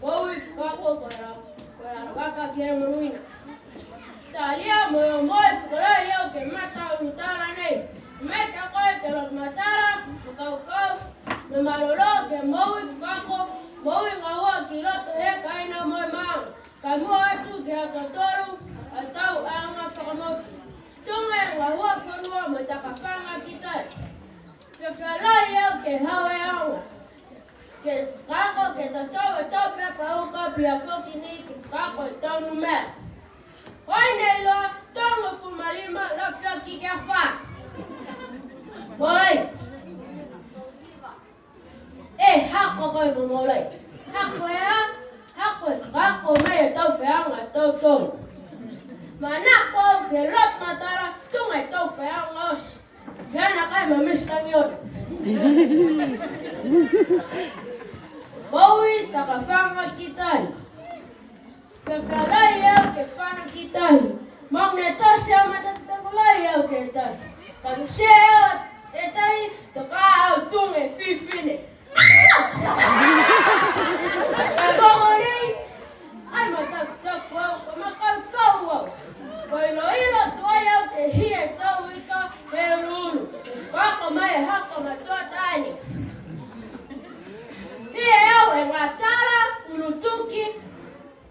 Bowi kako para vaca que ruina. Salía muy fuera yo que mata a lutar ne. Me cagó que los matara, me maloló que Bowi kako, Bowi agua kiloto caina muy mal. Kamu tu que a totoro, atau ama famo. Tunga agua fonua me takafanga kita. Fefalaya que hawa que fraco que todo para o copia foquini que fraco então no mer. Oi Neilo, toma fumarima la fioki que fa. Oi. Hako ko no molai. Hako fraco me tau feanga tau. Manako que lot matara, tunga tau feanga os. Gana kai mamis kanyon. Bowi takafanga kitai. Fefalai eu que fana kitai. Magnetosha matatagulai eu que tai. Kaluseo etai toka tume fifine. Abongori ai matakau. Boiloilo toya que hie tawika herulu. Kako mai hako matotani. Eu engatara ulutuki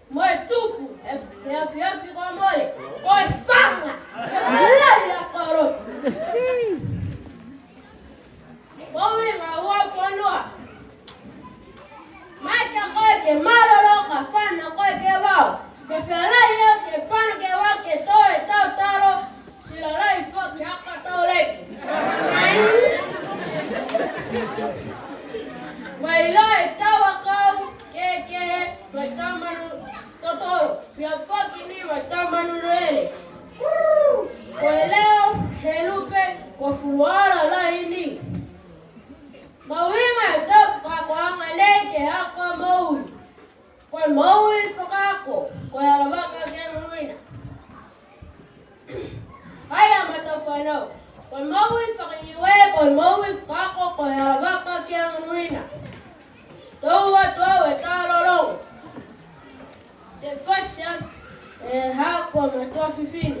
moetufu fiafi komole oi fanga ya koro Bowi ngawa fonua Maika koe ke marolo ka fana koe ke wao ke felaya ke fana ke wa ke toe tau taro silalai fo ke haka tau leki Mailai tawa kau ke matamanu totoro pia fakini matamanu rele Leo helupe kwa fuara laini Mawima tafka kwa nganeke hako maui kwa maui fakako kwa yarabaka kemuina Haya matafano kwa maui fakiwe kwa maui fakako kwa yarabaka kemuina Toa talolo. De fashion hako matoa fifini.